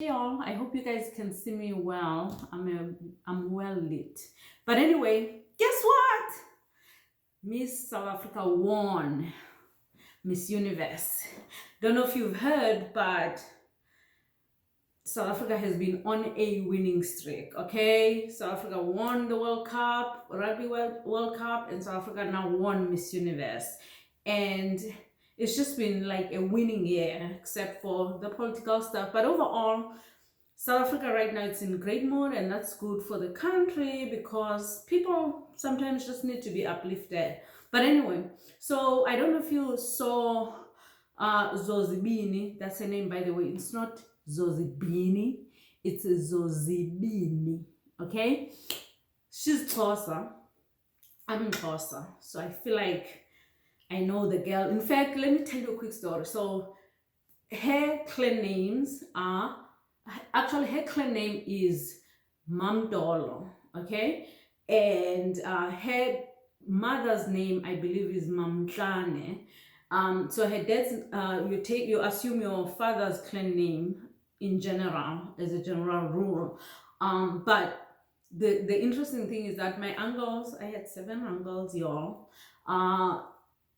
Hey all, I hope you guys can see me well. I'm well lit. But anyway, guess what? Miss South Africa won Miss Universe. Don't know if you've heard, but South Africa has been on a winning streak. Okay, South Africa won the World Cup, Rugby World Cup, and South Africa now won Miss Universe. And it's just been like a winning year, except for the political stuff. But overall, South Africa right now it's in great mood, and that's good for the country because people sometimes just need to be uplifted. But anyway, so I don't know if you saw Zozibini. That's her name, by the way. It's not Zozibini, it's Zozibini. Okay, she's Xhosa. I'm in Xhosa, so I feel like I know the girl. In fact, let me tell you a quick story. So her clan names are actually her clan name is Mamdolo, okay, and her mother's name I believe is Mamtlane. So her dad's you assume your father's clan name in general as a general rule, but the interesting thing is that my uncles, I had 7 uncles, y'all,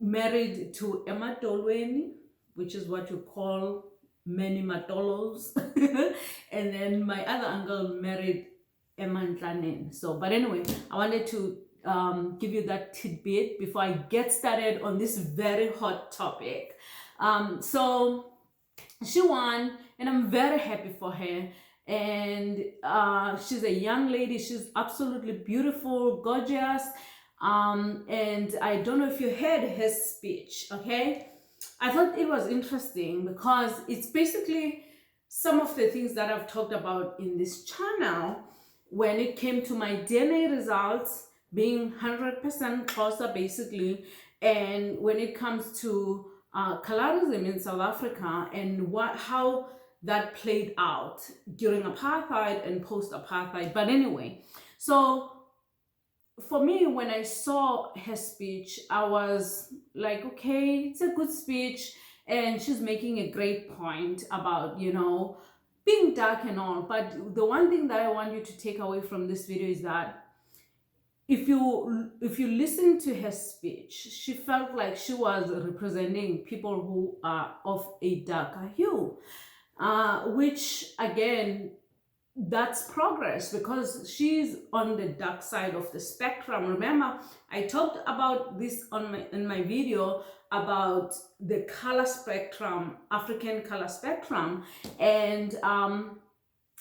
married to Emma Dolweni, which is what you call many matolos. And then my other uncle married Emma Ntlanen. So, but anyway, I wanted to give you that tidbit before I get started on this very hot topic. So she won, and I'm very happy for her. And she's a young lady. She's absolutely beautiful, gorgeous. And I don't know if you heard her speech, okay? I thought it was interesting because it's basically some of the things that I've talked about in this channel when it came to my DNA results being 100% closer basically, and when it comes to colorism in South Africa and how that played out during apartheid and post-apartheid. But anyway, so for me, when I saw her speech, I was like, okay, it's a good speech, and she's making a great point about, being dark and all. But the one thing that I want you to take away from this video is that if you listen to her speech, she felt like she was representing people who are of a darker hue, which again, that's progress because she's on the dark side of the spectrum. Remember, I talked about this in my video about the color spectrum, African color spectrum, and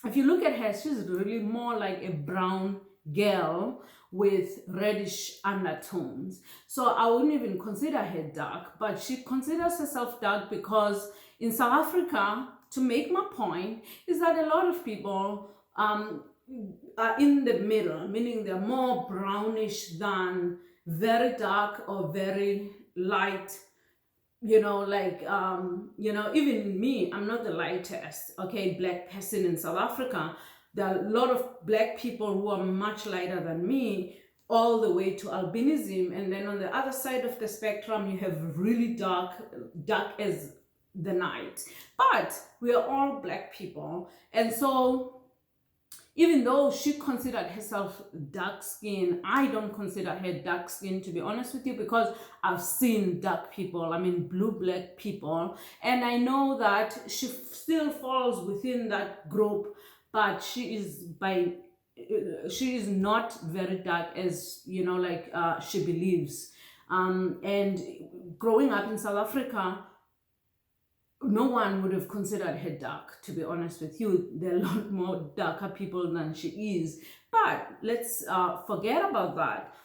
if you look at her, she's really more like a brown girl with reddish undertones. So I wouldn't even consider her dark, but she considers herself dark because in South Africa, to make my point, is that a lot of people are in the middle, meaning they're more brownish than very dark or very light. Even me, I'm not the lightest, okay, black person in South Africa. There are a lot of black people who are much lighter than me, all the way to albinism. And then on the other side of the spectrum, you have really dark as the night. But we are all black people. And so even though she considered herself dark skinned, I don't consider her dark skinned, to be honest with you, because I've seen dark people, blue black people, and I know that she still falls within that group, but she is not very dark as she believes. And growing up in South Africa, no one would have considered her dark, to be honest with you. There are a lot more darker people than she is. But let's forget about that.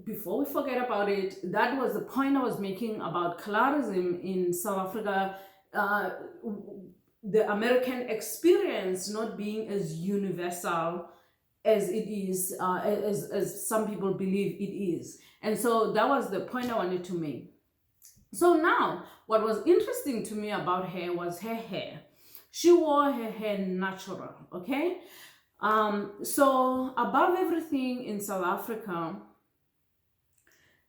Before we forget about it, that was the point I was making about colorism in South Africa. The American experience not being as universal as it is, as some people believe it is. And so that was the point I wanted to make. So now, what was interesting to me about her was her hair. She wore her hair natural, okay? So above everything in South Africa,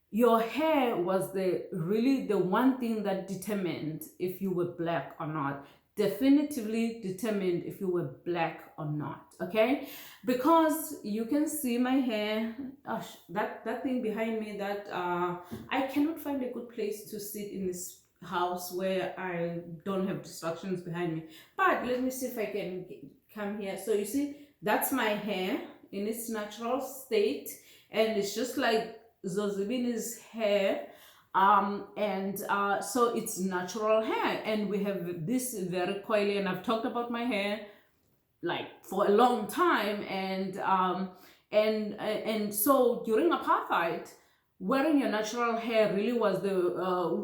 your hair was really the one thing that determined if you were black or not. definitively determined if you were black or not, okay? Because you can see my hair, that thing behind me, that I cannot find a good place to sit in this house where I don't have distractions behind me. But let me see if I can come here. So you see, that's my hair in its natural state, and it's just like Zozibini's hair. So it's natural hair, and we have this very coily, and I've talked about my hair like for a long time, and so during apartheid, wearing your natural hair really was the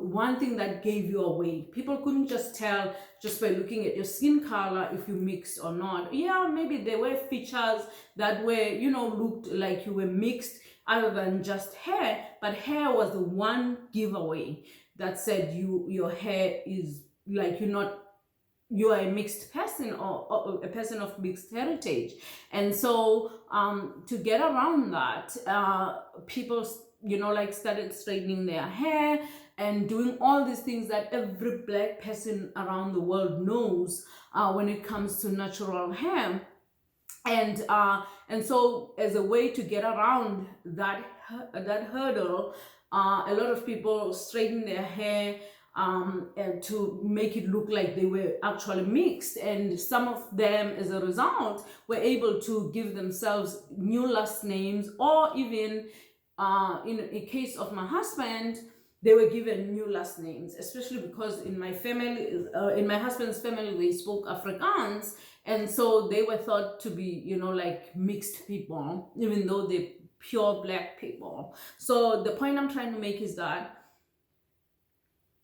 one thing that gave you away. People couldn't just tell just by looking at your skin color if you mixed or not. Yeah, maybe there were features that were, you know, looked like you were mixed other than just hair, but hair was the one giveaway that said your hair is like, you are a mixed person, or a person of mixed heritage. And so to get around that, people, you know, like started straightening their hair and doing all these things that every black person around the world knows when it comes to natural hair. And so as a way to get around that hurdle, a lot of people straighten their hair and to make it look like they were actually mixed, and some of them as a result were able to give themselves new last names, or even in a case of my husband, they were given new last names, especially because in my family, in my husband's family, they spoke Afrikaans, and so they were thought to be, you know, like mixed people, even though they're pure black people. So the point I'm trying to make is that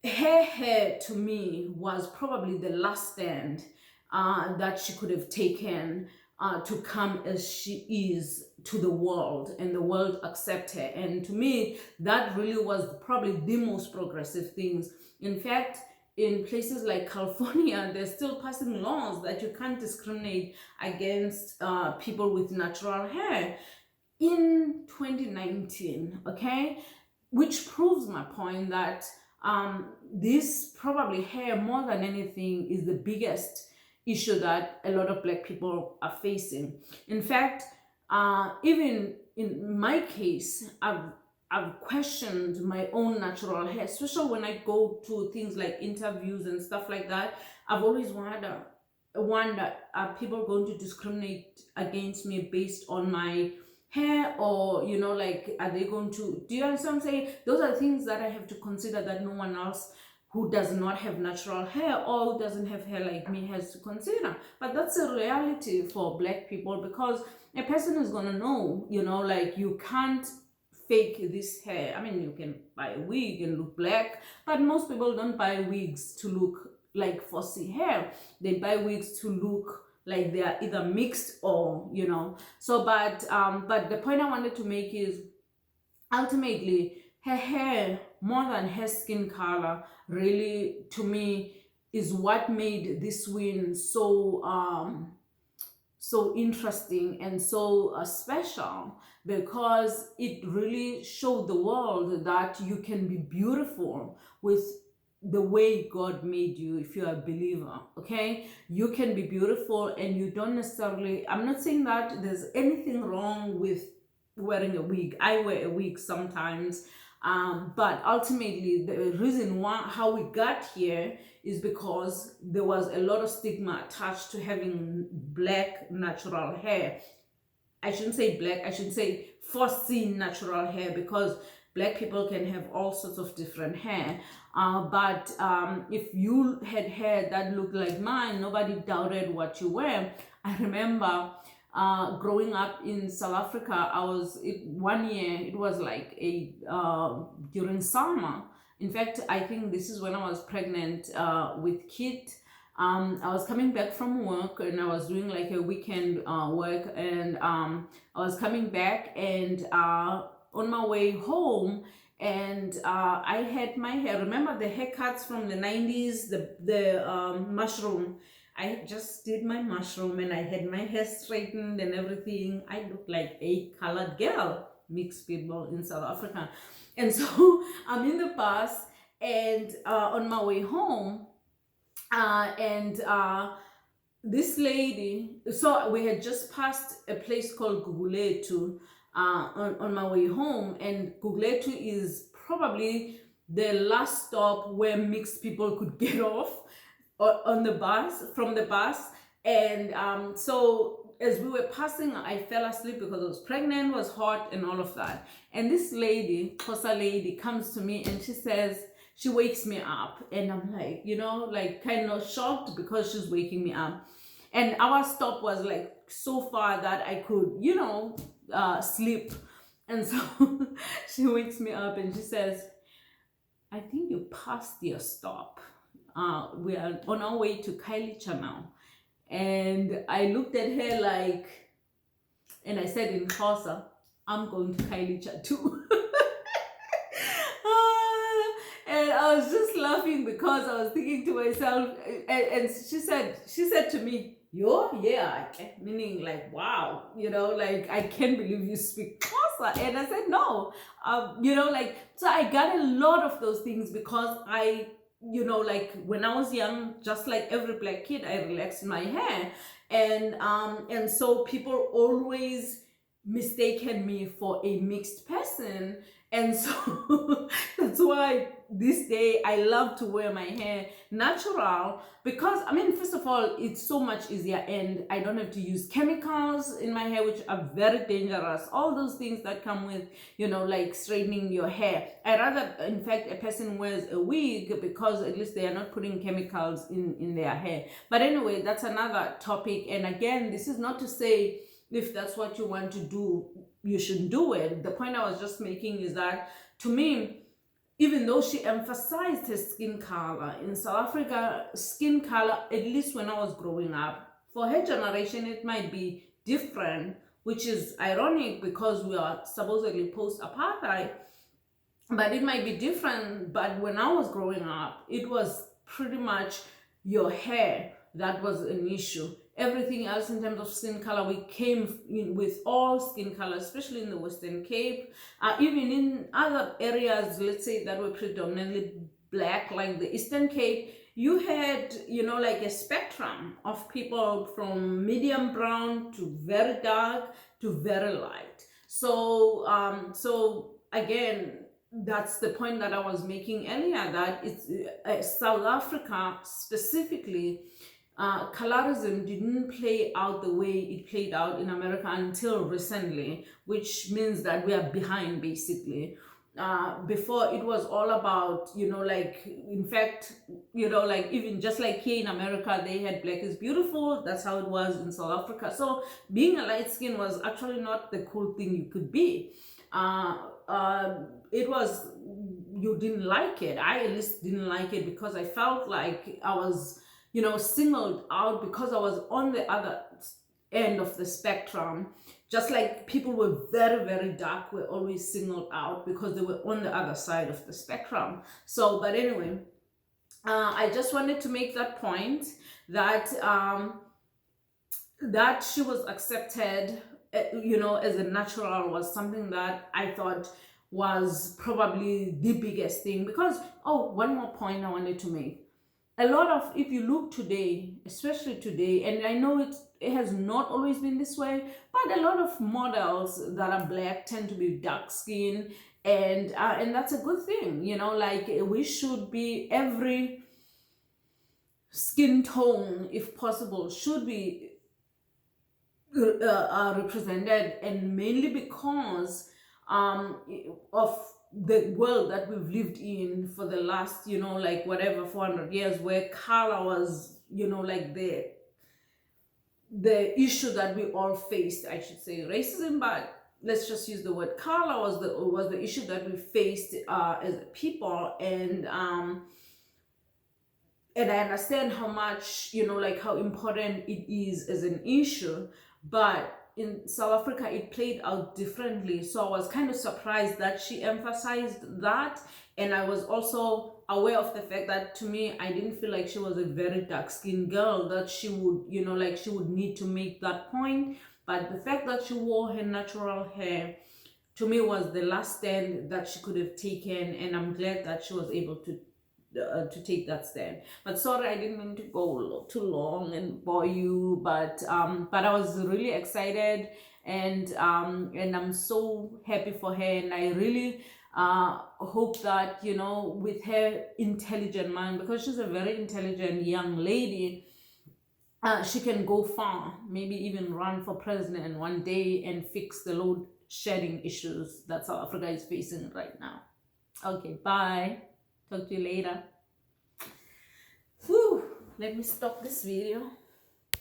her hair to me was probably the last stand that she could have taken to come as she is to the world, and the world accept her. And to me, that really was probably the most progressive things. In fact, in places like California, they're still passing laws that you can't discriminate against people with natural hair in 2019, okay? Which proves my point that this probably hair, more than anything, is the biggest issue that a lot of black people are facing. In fact, even in my case, I've questioned my own natural hair, especially when I go to things like interviews and stuff like that. I've always wondered, are people going to discriminate against me based on my hair, or, you know, like, are they going to, do you understand what I'm saying? Those are things that I have to consider that no one else who does not have natural hair or who doesn't have hair like me has to consider. But that's a reality for black people, because a person is going to know, you know, like, you can't fake this hair. I mean, you can buy a wig and look black, but most people don't buy wigs to look like fussy hair. They buy wigs to look like they are either mixed or, you know. So but the point I wanted to make is, ultimately, her hair, more than her skin color, really, to me, is what made this win so so interesting and so special, because it really showed the world that you can be beautiful with the way God made you. If you're a believer, okay, you can be beautiful, and you don't necessarily, I'm not saying that there's anything wrong with wearing a wig. I wear a wig sometimes, but ultimately the reason why, how we got here, is because there was a lot of stigma attached to having black natural hair. I shouldn't say black, I should say foreseen natural hair, because black people can have all sorts of different hair. But if you had hair that looked like mine, nobody doubted what you were. I remember growing up in South Africa, one year, it was like during summer. In fact, I think this is when I was pregnant with Kit. I was coming back from work, and I was doing like a weekend work, and I was coming back, and on my way home, and I had my hair, remember the haircuts from the 90s, the mushroom. I just did my mushroom, and I had my hair straightened and everything. I looked like a colored girl, mixed people in South Africa. And so I'm in the bus, and on my way home, And this lady, so we had just passed a place called Guguletu on my way home, and Guguletu is probably the last stop where mixed people could get off on the bus, from the bus. And so as we were passing, I fell asleep because I was pregnant, was hot, and all of that. And this lady, Xhosa lady, comes to me and she says, she wakes me up, and I'm like, like kind of shocked because she's waking me up. And our stop was like so far that I could, sleep. And so she wakes me up and she says, I think you passed your stop. We are on our way to Kailicha now. And I looked at her like, and I said in Xhosa, I'm going to Kailicha too. And I was just laughing because I was thinking to myself, and she said to me, "Yo, yeah," meaning like, wow, like I can't believe you speak Xhosa. And I said, no, so I got a lot of those things because like when I was young, just like every black kid, I relaxed my hair, and so people always mistaken me for a mixed person. And so that's why this day I love to wear my hair natural, because first of all, it's so much easier and I don't have to use chemicals in my hair, which are very dangerous. All those things that come with, like straightening your hair. I rather, in fact, a person wears a wig because at least they are not putting chemicals in their hair. But anyway, that's another topic. And again, this is not to say if that's what you want to do, you should do it. The point I was just making is that, to me, even though she emphasized her skin color, in South Africa, skin color, at least when I was growing up, for her generation, it might be different, which is ironic because we are supposedly post-apartheid, but it might be different. But when I was growing up, it was pretty much your hair that was an issue. Everything else in terms of skin color, we came in with all skin colors, especially in the Western Cape. Even in other areas, let's say, that were predominantly black, like the Eastern Cape, you had, like a spectrum of people from medium brown to very dark to very light. So, again, that's the point that I was making earlier, that it's South Africa specifically, colorism didn't play out the way it played out in America until recently, which means that we are behind basically. Before, it was all about, in fact, like even just like here in America, they had black is beautiful. That's how it was in South Africa. So being a light skin was actually not the cool thing you could be. It was, you didn't like it. I at least didn't like it because I felt like I was, singled out because I was on the other end of the spectrum. Just like people were very, very dark were always singled out because they were on the other side of the spectrum. So, but anyway, I just wanted to make that point that that she was accepted, as a natural, was something that I thought was probably the biggest thing. Because, one more point I wanted to make. A lot of, if you look today, especially today, and I know it has not always been this way, but a lot of models that are black tend to be dark skinned, and that's a good thing. Like, we should be, every skin tone, if possible, should be represented, and mainly because of the world that we've lived in for the last, like whatever, 400 years, where color was, like the issue that we all faced. I should say racism, but let's just use the word color was the issue that we faced as a people. And I understand how much, like how important it is as an issue, but in South Africa, it played out differently. So I was kind of surprised that she emphasized that. And I was also aware of the fact that, to me, I didn't feel like she was a very dark-skinned girl, that she would, like she would need to make that point. But the fact that she wore her natural hair, to me, was the last stand that she could have taken. And I'm glad that she was able to take that stand. But sorry, I didn't mean to go too long and bore you, but I was really excited, and I'm so happy for her, and I really hope that, you know, with her intelligent mind, because she's a very intelligent young lady, she can go far, maybe even run for president one day and fix the load shedding issues that South Africa is facing right now. Okay, bye. Talk to you later. Whew, let me stop this video.